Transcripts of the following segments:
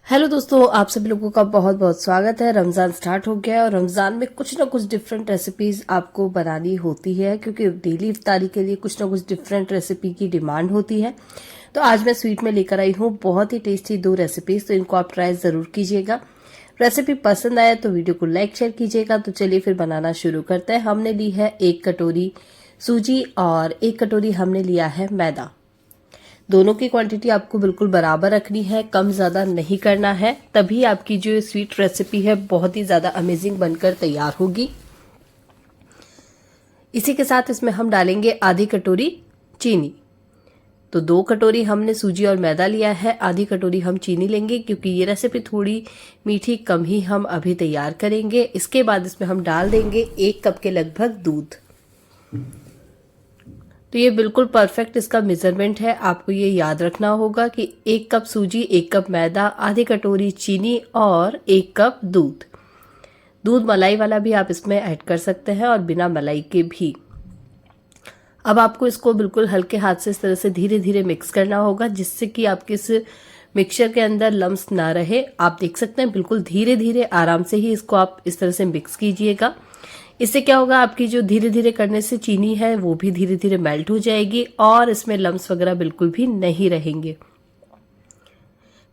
Hello दोस्तों, आप सभी लोगों का बहुत बहुत स्वागत है। रमज़ान स्टार्ट हो गया है और रमज़ान में कुछ ना कुछ डिफरेंट रेसिपीज़ आपको बनानी होती है, क्योंकि डेली इफ्तारी के लिए कुछ ना कुछ डिफरेंट रेसिपी की डिमांड होती है। तो आज मैं स्वीट में लेकर आई हूँ बहुत ही टेस्टी 2 रेसिपीज़, तो इनको आप ट्राई ज़रूर कीजिएगा। रेसिपी पसंद आए तो वीडियो को लाइक शेयर कीजिएगा। तो चलिए फिर बनाना शुरू करते हैं। हमने ली है 1 कटोरी सूजी और 1 कटोरी हमने लिया है मैदा। दोनों की क्वांटिटी आपको बिल्कुल बराबर रखनी है, कम ज्यादा नहीं करना है, तभी आपकी जो स्वीट रेसिपी है बहुत ही ज्यादा अमेजिंग बनकर तैयार होगी। इसी के साथ इसमें हम डालेंगे आधी कटोरी चीनी। तो 2 कटोरी हमने सूजी और मैदा लिया है, आधी कटोरी हम चीनी लेंगे, क्योंकि ये रेसिपी थोड़ी मीठी कम ही हम अभी तैयार करेंगे। इसके बाद इसमें हम डाल देंगे 1 कप के लगभग दूध। तो ये बिल्कुल परफेक्ट इसका मेजरमेंट है। आपको ये याद रखना होगा कि 1 कप सूजी, 1 कप मैदा, आधी कटोरी चीनी और 1 कप दूध। दूध मलाई वाला भी आप इसमें ऐड कर सकते हैं और बिना मलाई के भी। अब आपको इसको बिल्कुल हल्के हाथ से इस तरह से धीरे धीरे मिक्स करना होगा, जिससे कि आपके इस मिक्सचर के अंदर लम्स ना रहे। आप देख सकते हैं बिल्कुल धीरे धीरे आराम से ही इसको आप इस तरह से मिक्स कीजिएगा। इससे क्या होगा, आपकी जो धीरे धीरे करने से चीनी है वो भी धीरे धीरे मेल्ट हो जाएगी और इसमें लम्स वगैरह बिल्कुल भी नहीं रहेंगे।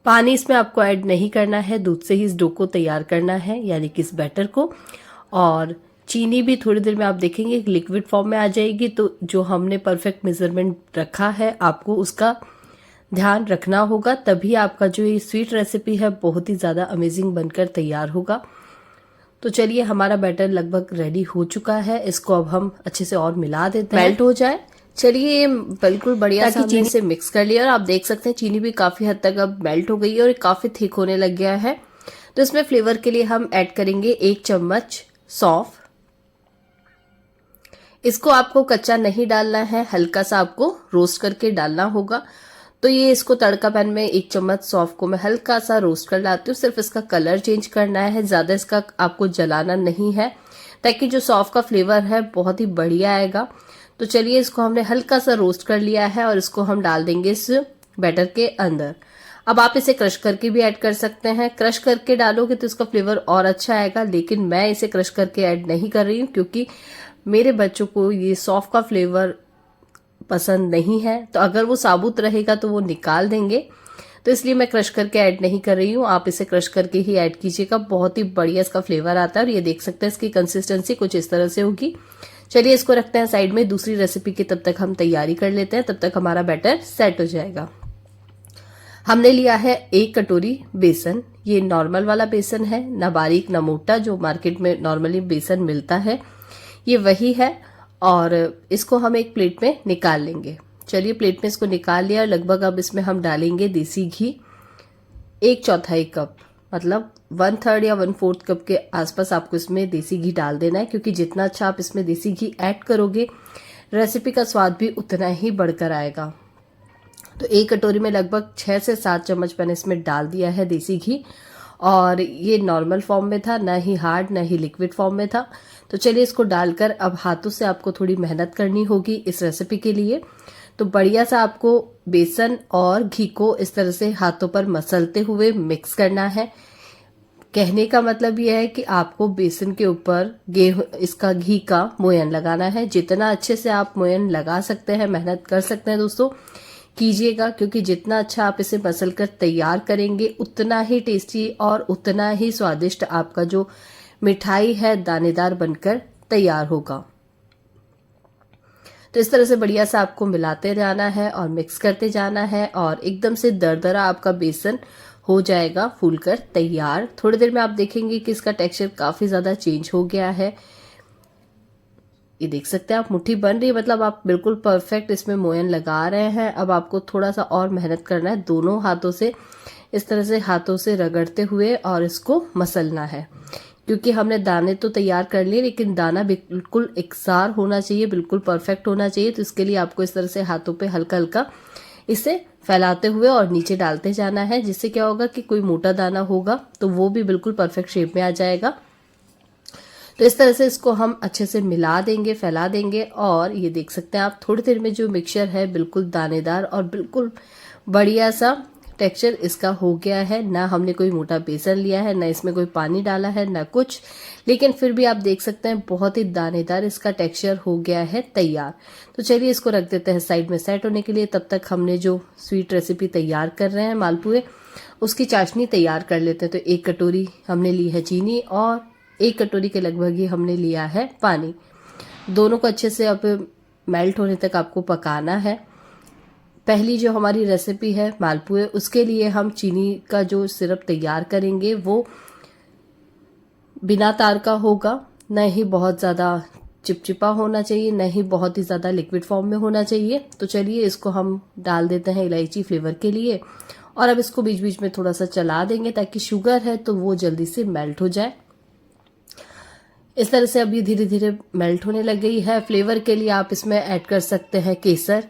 पानी इसमें आपको ऐड नहीं करना है, दूध से ही इस डो को तैयार करना है, यानी कि इस बैटर को। और चीनी भी थोड़ी देर में आप देखेंगे लिक्विड फॉर्म में आ जाएगी। तो जो हमने परफेक्ट मेजरमेंट रखा है आपको उसका ध्यान रखना होगा, तभी आपका जो ये स्वीट रेसिपी है बहुत ही ज्यादा अमेजिंग बनकर तैयार होगा। तो चलिए, हमारा बैटर लगभग रेडी हो चुका है। इसको अब हम अच्छे से और मिला देते हैं, मेल्ट हो जाए। चलिए, ये बिल्कुल बढ़िया सा चीनी से मिक्स कर लिया और आप देख सकते हैं चीनी भी काफी हद तक अब मेल्ट हो गई है और काफी थिक होने लग गया है। तो इसमें फ्लेवर के लिए हम ऐड करेंगे 1 चम्मच सौंफ। इसको आपको कच्चा नहीं डालना है, हल्का सा आपको रोस्ट करके डालना होगा। तो ये इसको तड़का पैन में 1 चम्मच सौंफ को मैं हल्का सा रोस्ट कर लाती हूँ। सिर्फ इसका कलर चेंज करना है, ज्यादा इसका आपको जलाना नहीं है, ताकि जो सौंफ का फ्लेवर है बहुत ही बढ़िया आएगा। तो चलिए, इसको हमने हल्का सा रोस्ट कर लिया है और इसको हम डाल देंगे इस बैटर के अंदर। अब आप इसे क्रश करके भी ऐड कर सकते हैं। क्रश करके डालोगे तो इसका फ्लेवर और अच्छा आएगा, लेकिन मैं इसे क्रश करके ऐड नहीं कर रही हूँ, क्योंकि मेरे बच्चों को ये सौंफ का फ्लेवर पसंद नहीं है। तो अगर वो साबुत रहेगा तो वो निकाल देंगे, तो इसलिए मैं क्रश करके ऐड नहीं कर रही हूँ। आप इसे क्रश करके ही ऐड कीजिएगा, बहुत ही बढ़िया इसका फ्लेवर आता है। और ये देख सकते हैं इसकी कंसिस्टेंसी कुछ इस तरह से होगी। चलिए, इसको रखते हैं साइड में। दूसरी रेसिपी की तब तक हम तैयारी कर लेते हैं, तब तक हमारा बैटर सेट हो जाएगा। हमने लिया है 1 कटोरी बेसन। ये नॉर्मल वाला बेसन है, ना बारीक ना मोटा, जो मार्केट में नॉर्मली बेसन मिलता है, ये वही है। और इसको हम एक प्लेट में निकाल लेंगे। चलिए, प्लेट में इसको निकाल लिया। लगभग अब इसमें हम डालेंगे देसी घी 1/4 कप, मतलब 1/3 या 1/4 कप के आसपास आपको इसमें देसी घी डाल देना है, क्योंकि जितना अच्छा आप इसमें देसी घी ऐड करोगे रेसिपी का स्वाद भी उतना ही बढ़कर आएगा। तो 1 कटोरी में लगभग 6 से 7 चम्मच मैंने इसमें डाल दिया है देसी घी। और ये नॉर्मल फॉर्म में था, ना ही हार्ड ना ही लिक्विड फॉर्म में था। तो चलिए, इसको डालकर अब हाथों से आपको थोड़ी मेहनत करनी होगी इस रेसिपी के लिए। तो बढ़िया सा आपको बेसन और घी को इस तरह से हाथों पर मसलते हुए मिक्स करना है। कहने का मतलब यह है कि आपको बेसन के ऊपर इसका घी का मोयन लगाना है। जितना अच्छे से आप मोयन लगा सकते हैं, मेहनत कर सकते हैं दोस्तों, कीजिएगा, क्योंकि जितना अच्छा आप इसे मसल कर तैयार करेंगे उतना ही टेस्टी और उतना ही स्वादिष्ट आपका जो मिठाई है दानेदार बनकर तैयार होगा। तो इस तरह से बढ़िया सा आपको मिलाते जाना है और मिक्स करते जाना है, और एकदम से दरदरा आपका बेसन हो जाएगा फूलकर तैयार। थोड़ी देर में आप देखेंगे कि इसका टेक्सचर काफी ज्यादा चेंज हो गया है। ये देख सकते हैं आप, मुट्ठी बन रही है, मतलब आप बिल्कुल परफेक्ट इसमें मोयन लगा रहे हैं। अब आपको थोड़ा सा और मेहनत करना है, दोनों हाथों से इस तरह से हाथों से रगड़ते हुए और इसको मसलना है, क्योंकि हमने दाने तो तैयार कर लिए, लेकिन दाना बिल्कुल एकसार होना चाहिए, बिल्कुल परफेक्ट होना चाहिए। तो इसके लिए आपको इस तरह से हाथों पे हल्का हल्का इसे फैलाते हुए और नीचे डालते जाना है, जिससे क्या होगा कि कोई मोटा दाना होगा तो वो भी बिल्कुल परफेक्ट शेप में आ जाएगा। तो इस तरह से इसको हम अच्छे से मिला देंगे, फैला देंगे। और ये देख सकते हैं आप, थोड़ी देर में जो मिक्सचर है बिल्कुल दानेदार और बिल्कुल बढ़िया सा टेक्सचर इसका हो गया है। ना हमने कोई मोटा बेसन लिया है, ना इसमें कोई पानी डाला है, ना कुछ, लेकिन फिर भी आप देख सकते हैं बहुत ही दानेदार इसका टेक्सचर हो गया है तैयार। तो चलिए इसको रख देते हैं साइड में सेट होने के लिए। तब तक हमने जो स्वीट रेसिपी तैयार कर रहे हैं मालपुए, उसकी चाशनी तैयार कर लेते हैं। तो 1 कटोरी हमने ली है चीनी और 1 कटोरी के लगभग ही हमने लिया है पानी। दोनों को अच्छे से अब मेल्ट होने तक आपको पकाना है। पहली जो हमारी रेसिपी है मालपुए, उसके लिए हम चीनी का जो सिरप तैयार करेंगे वो बिना तार का होगा, न ही बहुत ज़्यादा चिपचिपा होना चाहिए, न ही बहुत ही ज़्यादा लिक्विड फॉर्म में होना चाहिए। तो चलिए इसको हम डाल देते हैं इलायची फ्लेवर के लिए, और अब इसको बीच बीच में थोड़ा सा चला देंगे ताकि शुगर है तो वो जल्दी से मेल्ट हो जाए। इस तरह से अब ये धीरे धीरे मेल्ट होने लग गई है। फ्लेवर के लिए आप इसमें ऐड कर सकते हैं केसर,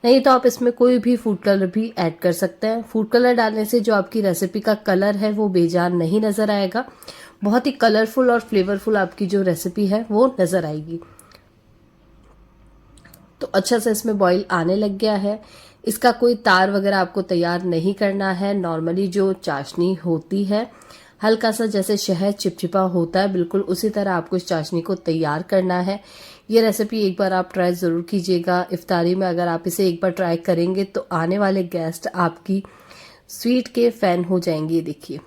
नहीं तो आप इसमें कोई भी फूड कलर भी ऐड कर सकते हैं। फूड कलर डालने से जो आपकी रेसिपी का कलर है वो बेजान नहीं नजर आएगा, बहुत ही कलरफुल और फ्लेवरफुल आपकी जो रेसिपी है वो नजर आएगी। तो अच्छा से इसमें बॉईल आने लग गया है। इसका कोई तार वगैरह आपको तैयार नहीं करना है। नॉर्मली जो चाशनी होती है, हल्का सा जैसे शहद चिपचिपा होता है, बिल्कुल उसी तरह आपको इस चाशनी को तैयार करना है। ये रेसिपी एक बार आप ट्राई ज़रूर कीजिएगा। इफ्तारी में अगर आप इसे एक बार ट्राई करेंगे तो आने वाले गेस्ट आपकी स्वीट के फैन हो जाएंगे। देखिए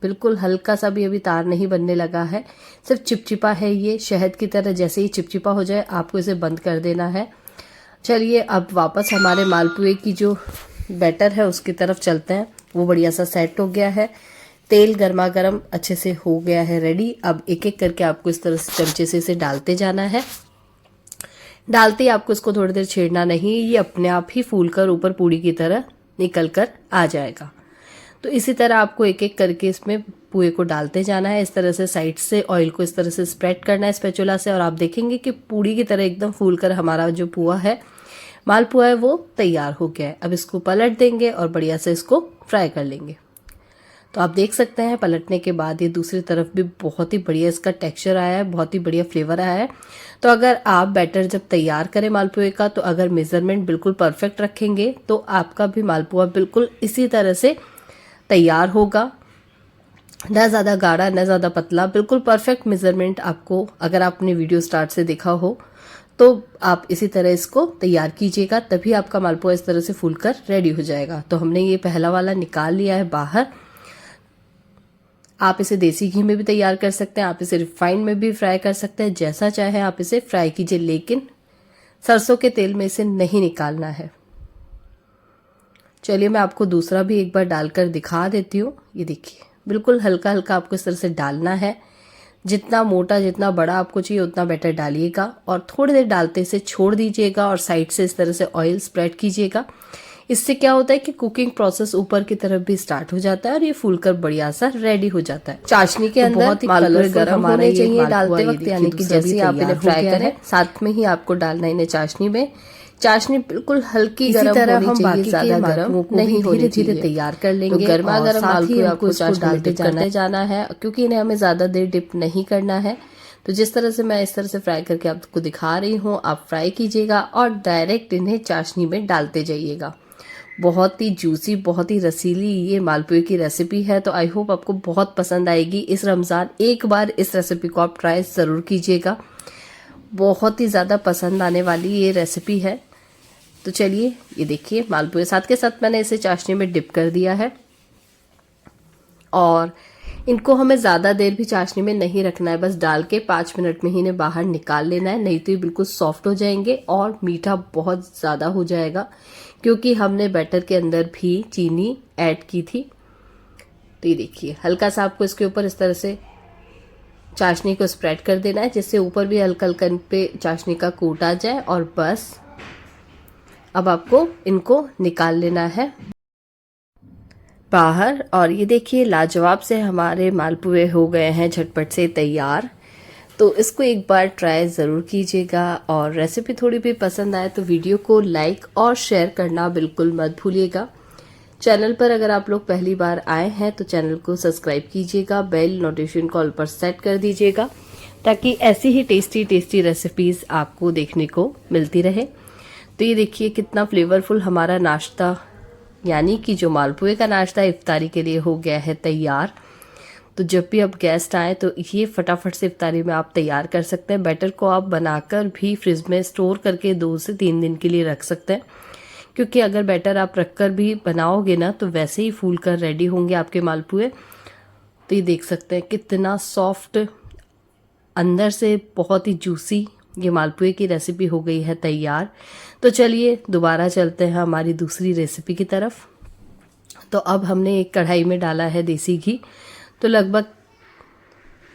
बिल्कुल हल्का सा भी अभी तार नहीं बनने लगा है, सिर्फ चिपचिपा है ये शहद की तरह। जैसे ही चिपचिपा हो जाए आपको इसे बंद कर देना है। चलिए अब वापस हमारे मालपुए की जो बैटर है उसकी तरफ चलते हैं। वो बढ़िया सा सेट हो गया है, तेल गर्मा गर्म अच्छे से हो गया है रेडी। अब एक एक करके आपको इस तरह से चमचे से इसे डालते जाना है। डालते ही आपको इसको थोड़ी देर छेड़ना नहीं, ये अपने आप ही फूलकर ऊपर पूड़ी की तरह निकल कर आ जाएगा। तो इसी तरह आपको एक एक करके इसमें पुए को डालते जाना है। इस तरह से साइड से ऑयल को इस तरह से स्प्रेड करना है स्पैचुला से, और आप देखेंगे कि पूड़ी की तरह एकदम फूलकर हमारा जो पुआ है, मालपुआ है, वो तैयार हो गया है। अब इसको पलट देंगे और बढ़िया से इसको फ्राई कर लेंगे। तो आप देख सकते हैं पलटने के बाद ये दूसरी तरफ भी बहुत ही बढ़िया इसका टेक्सचर आया है, बहुत ही बढ़िया फ्लेवर आया है। तो अगर आप बैटर जब तैयार करें मालपुए का, तो अगर मेजरमेंट बिल्कुल परफेक्ट रखेंगे तो आपका भी मालपुआ बिल्कुल इसी तरह से तैयार होगा। ना ज़्यादा गाढ़ा ना ज़्यादा पतला, बिल्कुल परफेक्ट मेजरमेंट आपको, अगर आपने वीडियो स्टार्ट से देखा हो तो आप इसी तरह इसको तैयार कीजिएगा, तभी आपका मालपुआ इस तरह से फूलकर रेडी हो जाएगा। तो हमने ये पहला वाला निकाल लिया है बाहर। आप इसे देसी घी में भी तैयार कर सकते हैं, आप इसे रिफाइंड में भी फ्राई कर सकते हैं, जैसा चाहे आप इसे फ्राई कीजिए, लेकिन सरसों के तेल में इसे नहीं निकालना है। चलिए मैं आपको दूसरा भी एक बार डालकर दिखा देती हूँ। ये देखिए बिल्कुल हल्का हल्का आपको इस तरह से डालना है। जितना मोटा जितना बड़ा आपको चाहिए उतना बैटर डालिएगा, और थोड़ी देर डालते से छोड़ दीजिएगा और साइड से इस तरह से ऑयल स्प्रेड कीजिएगा। इससे क्या होता है कि कुकिंग प्रोसेस ऊपर की तरफ भी स्टार्ट हो जाता है और ये फूलकर बढ़िया सा रेडी हो जाता है। चाशनी के अंदर बहुत ही कलरफुल होने चाहिए डालते वक्त, यानी कि जैसे ही आप इन्हें फ्राई करें साथ में ही आपको डालना है इन्हें चाशनी में। चाशनी बिल्कुल हल्की गरम होनी चाहिए, ज्यादा गरम नहीं, धीरे धीरे तैयार कर लेंगे। तो गर्मा गर्म मालपुए आपको इसको डालते जाना है, क्योंकि इन्हें हमें ज्यादा देर डिप नहीं करना है। तो जिस तरह से मैं इस तरह से फ्राई करके आपको दिखा रही हूँ, आप फ्राई कीजिएगा और डायरेक्ट इन्हें चाशनी में डालते जाइएगा। बहुत ही जूसी, बहुत ही रसीली ये मालपुए की रेसिपी है। तो आई होप आपको बहुत पसंद आएगी। इस रमज़ान एक बार इस रेसिपी को आप ट्राई ज़रूर कीजिएगा, बहुत ही ज़्यादा पसंद आने वाली ये रेसिपी है। तो चलिए ये देखिए मालपुए साथ के साथ मैंने इसे चाशनी में डिप कर दिया है, और इनको हमें ज़्यादा देर भी चाशनी में नहीं रखना है, बस डाल के 5 मिनट में ही इन्हें बाहर निकाल लेना है, नहीं तो ये बिल्कुल सॉफ्ट हो जाएंगे और मीठा बहुत ज़्यादा हो जाएगा, क्योंकि हमने बैटर के अंदर भी चीनी ऐड की थी। तो ये देखिए हल्का सा आपको इसके ऊपर इस तरह से चाशनी को स्प्रेड कर देना है, जिससे ऊपर भी हल्का हल्का पे चाशनी का कोट आ जाए, और बस अब आपको इनको निकाल लेना है बाहर। और ये देखिए लाजवाब से हमारे मालपुए हो गए हैं झटपट से तैयार। तो इसको एक बार ट्राई ज़रूर कीजिएगा, और रेसिपी थोड़ी भी पसंद आए तो वीडियो को लाइक और शेयर करना बिल्कुल मत भूलिएगा। चैनल पर अगर आप लोग पहली बार आए हैं तो चैनल को सब्सक्राइब कीजिएगा, बेल नोटिफिकेशन कॉल पर सेट कर दीजिएगा, ताकि ऐसी ही टेस्टी टेस्टी रेसिपीज़ आपको देखने को मिलती रहे। तो ये देखिए कितना फ्लेवरफुल हमारा नाश्ता यानी कि जो मालपुए का नाश्ता इफ्तारी के लिए हो गया है तैयार। तो जब भी अब गेस्ट आए तो ये फटाफट से इफ्तारी में आप तैयार कर सकते हैं। बैटर को आप बनाकर भी फ्रिज में स्टोर करके 2 से 3 दिन के लिए रख सकते हैं, क्योंकि अगर बैटर आप रखकर भी बनाओगे ना तो वैसे ही फूल कर रेडी होंगे आपके मालपुए। तो ये देख सकते हैं कितना सॉफ्ट, अंदर से बहुत ही जूसी ये मालपुए की रेसिपी हो गई है तैयार। तो चलिए दोबारा चलते हैं हमारी दूसरी रेसिपी की तरफ। तो अब हमने एक कढ़ाई में डाला है देसी घी। तो लगभग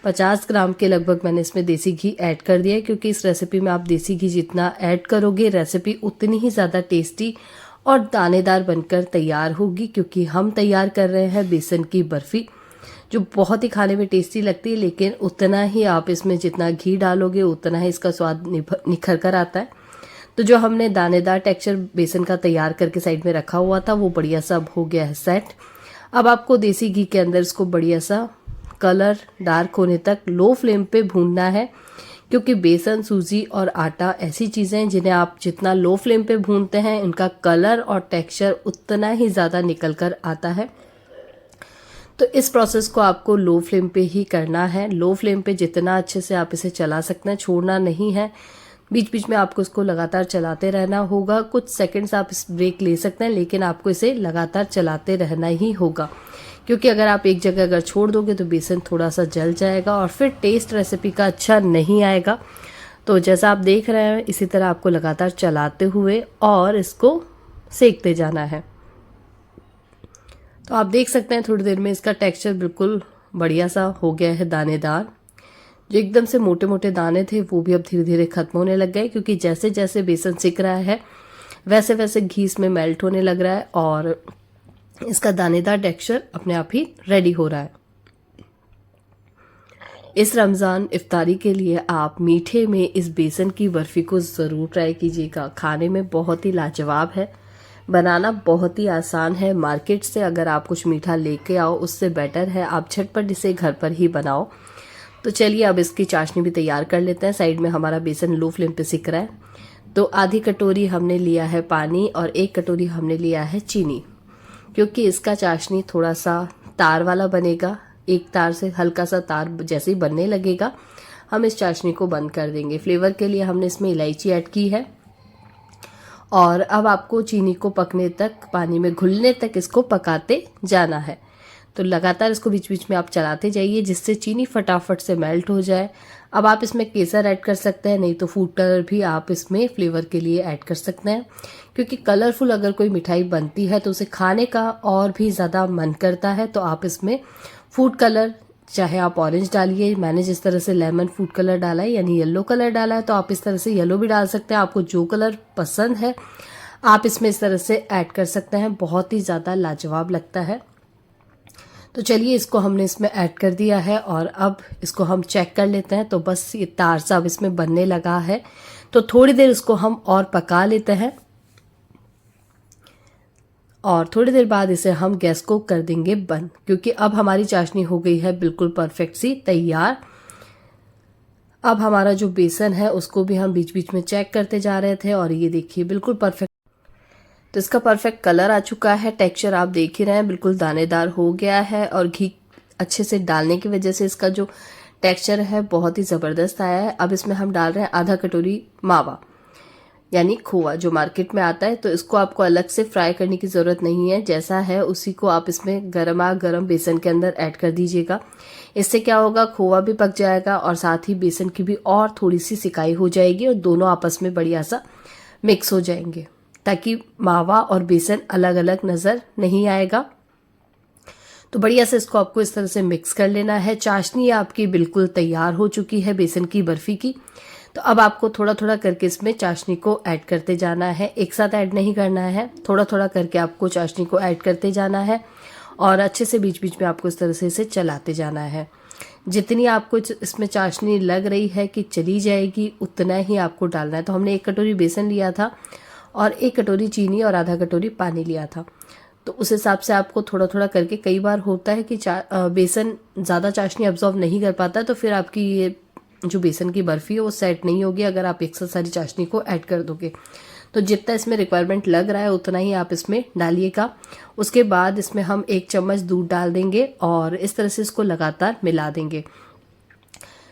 50 ग्राम के लगभग मैंने इसमें देसी घी ऐड कर दिया है, क्योंकि इस रेसिपी में आप देसी घी जितना ऐड करोगे रेसिपी उतनी ही ज़्यादा टेस्टी और दानेदार बनकर तैयार होगी। क्योंकि हम तैयार कर रहे हैं बेसन की बर्फ़ी, जो बहुत ही खाने में टेस्टी लगती है, लेकिन उतना ही आप इसमें जितना घी डालोगे उतना ही इसका स्वाद निखर कर आता है। तो जो हमने दानेदार टेक्सचर बेसन का तैयार करके साइड में रखा हुआ था वो बढ़िया सा अब हो गया है सेट। अब आपको देसी घी के अंदर इसको बढ़िया सा कलर डार्क होने तक लो फ्लेम पे भूनना है, क्योंकि बेसन, सूजी और आटा ऐसी चीज़ें हैं जिन्हें आप जितना लो फ्लेम पे भूनते हैं उनका कलर और टेक्सचर उतना ही ज़्यादा निकल कर आता है। तो इस प्रोसेस को आपको लो फ्लेम पे ही करना है। लो फ्लेम पे जितना अच्छे से आप इसे चला सकते हैं, छोड़ना नहीं है। बीच बीच में आपको इसको लगातार चलाते रहना होगा। कुछ सेकंड्स आप इस ब्रेक ले सकते हैं, लेकिन आपको इसे लगातार चलाते रहना ही होगा, क्योंकि अगर आप एक जगह अगर छोड़ दोगे तो बेसन थोड़ा सा जल जाएगा और फिर टेस्ट रेसिपी का अच्छा नहीं आएगा। तो जैसा आप देख रहे हैं इसी तरह आपको लगातार चलाते हुए और इसको सेकते जाना है। तो आप देख सकते हैं थोड़ी देर में इसका टेक्सचर बिल्कुल बढ़िया सा हो गया है, दानेदार। जो एकदम से मोटे मोटे दाने थे वो भी अब धीरे धीरे खत्म होने लग गए, क्योंकि जैसे जैसे बेसन सिक रहा है वैसे वैसे घी इसमें मेल्ट होने लग रहा है और इसका दानेदार टेक्सचर अपने आप ही रेडी हो रहा है। इस रमज़ान इफ्तारी के लिए आप मीठे में इस बेसन की बर्फ़ी को ज़रूर ट्राई कीजिएगा। खाने में बहुत ही लाजवाब है, बनाना बहुत ही आसान है। मार्केट से अगर आप कुछ मीठा लेके आओ उससे बेटर है आप झटपट इसे घर पर ही बनाओ। तो चलिए अब इसकी चाशनी भी तैयार कर लेते हैं। साइड में हमारा बेसन लो फ्लेम पे सिक रहा है। तो आधी कटोरी हमने लिया है पानी और 1 कटोरी हमने लिया है चीनी, क्योंकि इसका चाशनी थोड़ा सा तार वाला बनेगा। एक तार से हल्का सा तार जैसे ही बनने लगेगा हम इस चाशनी को बंद कर देंगे। फ्लेवर के लिए हमने इसमें इलायची ऐड की है और अब आपको चीनी को पकने तक, पानी में घुलने तक इसको पकाते जाना है। तो लगातार इसको बीच बीच में आप चलाते जाइए जिससे चीनी फटाफट से मेल्ट हो जाए। अब आप इसमें केसर ऐड कर सकते हैं, नहीं तो फूड कलर भी आप इसमें फ्लेवर के लिए ऐड कर सकते हैं, क्योंकि कलरफुल अगर कोई मिठाई बनती है तो उसे खाने का और भी ज़्यादा मन करता है। तो आप इसमें फूड कलर चाहे आप ऑरेंज डालिए, मैंने जिस तरह से लेमन फूड कलर डाला है यानी येलो कलर डाला है, तो आप इस तरह से येलो भी डाल सकते हैं। आपको जो कलर पसंद है आप इसमें इस तरह से ऐड कर सकते हैं, बहुत ही ज़्यादा लाजवाब लगता है। तो चलिए इसको हमने इसमें ऐड कर दिया है और अब इसको हम चेक कर लेते हैं। तो बस ये तार सा अब इसमें बनने लगा है, तो थोड़ी देर इसको हम और पका लेते हैं और थोड़ी देर बाद इसे हम गैस को कर देंगे बंद, क्योंकि अब हमारी चाशनी हो गई है बिल्कुल परफेक्ट सी तैयार। अब हमारा जो बेसन है उसको भी हम बीच बीच में चेक करते जा रहे थे और ये देखिए बिल्कुल परफेक्ट, तो इसका परफेक्ट कलर आ चुका है। टेक्सचर आप देख ही रहे हैं बिल्कुल दानेदार हो गया है और घी अच्छे से डालने की वजह से इसका जो टेक्सचर है बहुत ही ज़बरदस्त आया है। अब इसमें हम डाल रहे हैं आधा कटोरी मावा यानी खोवा जो मार्केट में आता है। तो इसको आपको अलग से फ्राई करने की ज़रूरत नहीं है, जैसा है उसी को आप इसमें गरम बेसन के अंदर ऐड कर दीजिएगा। इससे क्या होगा, खोवा भी पक जाएगा और साथ ही बेसन की भी और थोड़ी सी सिकाई हो जाएगी और दोनों आपस में बढ़िया सा मिक्स हो जाएंगे, ताकि मावा और बेसन अलग अलग नज़र नहीं आएगा। तो बढ़िया से इसको आपको इस तरह से मिक्स कर लेना है। चाशनी आपकी बिल्कुल तैयार हो चुकी है बेसन की बर्फ़ी की। तो अब आपको थोड़ा थोड़ा करके इसमें चाशनी को ऐड करते जाना है, एक साथ ऐड नहीं करना है, थोड़ा थोड़ा करके आपको चाशनी को ऐड करते जाना है और अच्छे से बीच बीच में आपको इस तरह से इसे चलाते जाना है। जितनी आपको इसमें चाशनी लग रही है कि चली जाएगी उतना ही आपको डालना है। तो हमने 1 कटोरी बेसन लिया था और 1 कटोरी चीनी और आधा कटोरी पानी लिया था, तो उस हिसाब से आपको थोड़ा थोड़ा करके, कई बार होता है कि बेसन ज़्यादा चाशनी अब्जॉर्व नहीं कर पाता, तो फिर आपकी ये जो बेसन की बर्फ़ी है वो सेट नहीं होगी अगर आप एक साथ सारी चाशनी को ऐड कर दोगे। तो जितना इसमें रिक्वायरमेंट लग रहा है उतना ही आप इसमें डालिएगा। उसके बाद इसमें हम 1 चम्मच दूध डाल देंगे और इस तरह से इसको लगातार मिला देंगे।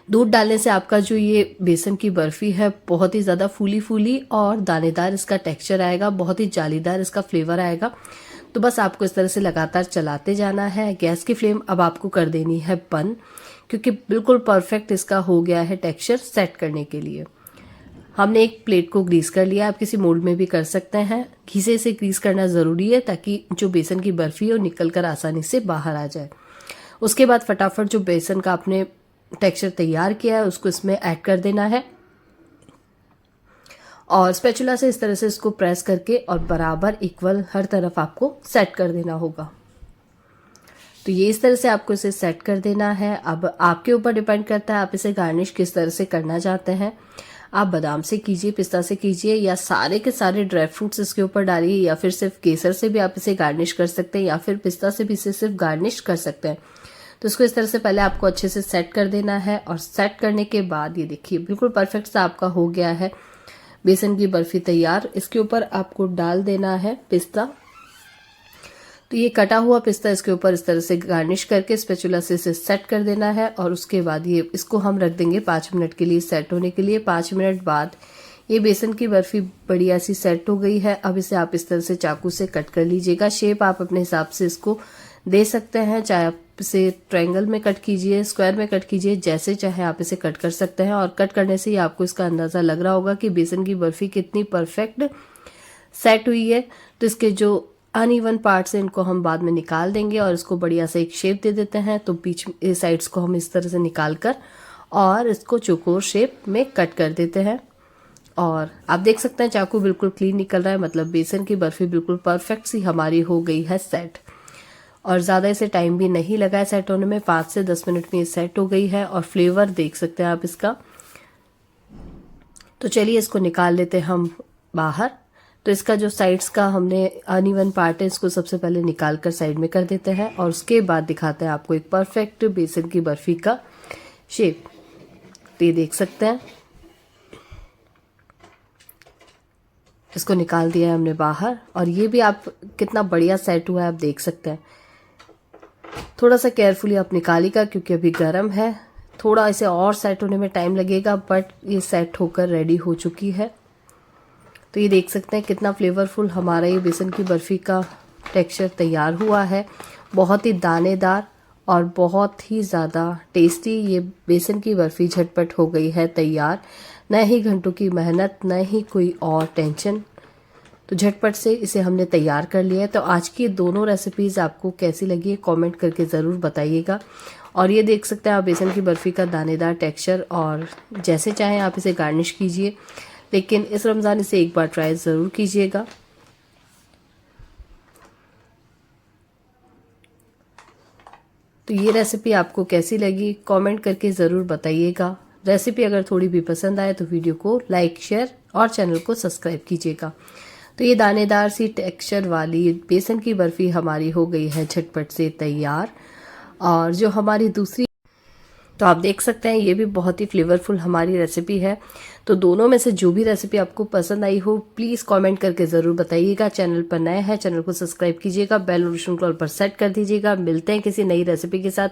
दूध डालने से आपका जो ये बेसन की बर्फी है बहुत ही ज़्यादा फूली फूली और दानेदार इसका टेक्सचर आएगा, बहुत ही जालीदार इसका फ्लेवर आएगा। तो बस आपको इस तरह से लगातार चलाते जाना है। गैस की फ्लेम अब आपको कर देनी है बंद, क्योंकि बिल्कुल परफेक्ट इसका हो गया है टेक्सचर सेट करने के लिए। हमने एक प्लेट को ग्रीस कर लिया, आप किसी मोल्ड में भी कर सकते हैं। घी से इसे ग्रीस करना ज़रूरी है ताकि जो बेसन की बर्फी है वो निकल कर आसानी से बाहर आ जाए। उसके बाद फटाफट जो बेसन का आपने टेक्सचर तैयार किया है उसको इसमें ऐड कर देना है और स्पैचुला से इस तरह से इसको प्रेस करके और बराबर इक्वल हर तरफ आपको सेट कर देना होगा। तो ये इस तरह से आपको इसे सेट कर देना है। अब आपके ऊपर डिपेंड करता है आप इसे गार्निश किस तरह से करना चाहते हैं। आप बादाम से कीजिए, पिस्ता से कीजिए, या सारे के सारे ड्राई फ्रूट्स इसके ऊपर डालिए, या फिर सिर्फ केसर से भी आप इसे गार्निश कर सकते हैं, या फिर पिस्ता से भी इसे सिर्फ गार्निश कर सकते हैं। तो इसको इस तरह से पहले आपको अच्छे से सेट कर देना है और सेट करने के बाद ये देखिए बिल्कुल परफेक्ट सा आपका हो गया है बेसन की बर्फी तैयार। इसके ऊपर आपको डाल देना है पिस्ता। तो ये कटा हुआ पिस्ता इसके ऊपर इस तरह से गार्निश करके स्पैचुला से इसे सेट कर देना है और उसके बाद ये इसको हम रख देंगे 5 मिनट के लिए सेट होने के लिए। 5 मिनट बाद ये बेसन की बर्फी बढ़िया सी सेट हो गई है। अब इसे आप इस तरह से चाकू से कट कर लीजिएगा। शेप आप अपने हिसाब से इसको दे सकते हैं, चाहे आप इसे ट्रायंगल में कट कीजिए, स्क्वायर में कट कीजिए, जैसे चाहे आप इसे कट कर सकते हैं। और कट करने से ही आपको इसका अंदाज़ा लग रहा होगा कि बेसन की बर्फी कितनी परफेक्ट सेट हुई है। तो इसके जो अनइवन पार्ट्स हैं इनको हम बाद में निकाल देंगे और इसको बढ़िया से एक शेप दे देते हैं। तो बीच साइड्स को हम इस तरह से निकाल कर और इसको चौकोर शेप में कट कर देते हैं। और आप देख सकते हैं चाकू बिल्कुल क्लीन निकल रहा है, मतलब बेसन की बर्फी बिल्कुल परफेक्ट सी हमारी हो गई है सेट। और ज़्यादा इसे टाइम भी नहीं लगा है सेट होने में, 5 से 10 मिनट में ये सेट हो गई है। और फ्लेवर देख सकते हैं आप इसका। तो चलिए इसको निकाल लेते हैं हम बाहर। तो इसका जो साइड्स का हमने अनइवन पार्ट है इसको सबसे पहले निकाल कर साइड में कर देते हैं और उसके बाद दिखाते हैं आपको एक परफेक्ट बेसन की बर्फी का शेप। तो ये देख सकते हैं, इसको निकाल दिया है हमने बाहर और ये भी आप कितना बढ़िया सेट हुआ है आप देख सकते हैं। थोड़ा सा केयरफुली आप निकालिएगा क्योंकि अभी गर्म है, थोड़ा इसे और सेट होने में टाइम लगेगा, बट ये सेट होकर रेडी हो चुकी है। तो ये देख सकते हैं कितना फ्लेवरफुल हमारा ये बेसन की बर्फी का टेक्सचर तैयार हुआ है। बहुत ही दानेदार और बहुत ही ज़्यादा टेस्टी ये बेसन की बर्फी झटपट हो गई है तैयार। न ही घंटों की मेहनत, न ही कोई और टेंशन, तो झटपट से इसे हमने तैयार कर लिया है। तो आज की दोनों रेसिपीज़ आपको कैसी लगी है कमेंट करके ज़रूर बताइएगा। और ये देख सकते हैं आप बेसन की बर्फी का दानेदार टेक्सचर, और जैसे चाहें आप इसे गार्निश कीजिए, लेकिन इस रमज़ान इसे एक बार ट्राई ज़रूर कीजिएगा। तो ये रेसिपी आपको कैसी लगी कमेंट करके ज़रूर बताइएगा। रेसिपी अगर थोड़ी भी पसंद आए तो वीडियो को लाइक, शेयर और चैनल को सब्सक्राइब कीजिएगा। तो ये दानेदार सी टेक्सचर वाली बेसन की बर्फी हमारी हो गई है झटपट से तैयार। और जो हमारी दूसरी, तो आप देख सकते हैं ये भी बहुत ही फ्लेवरफुल हमारी रेसिपी है। तो दोनों में से जो भी रेसिपी आपको पसंद आई हो प्लीज़ कमेंट करके ज़रूर बताइएगा। चैनल पर नए हैं, चैनल को सब्सक्राइब कीजिएगा, बेल नोटिफिकेशन कॉल पर सेट कर दीजिएगा। मिलते हैं किसी नई रेसिपी के साथ।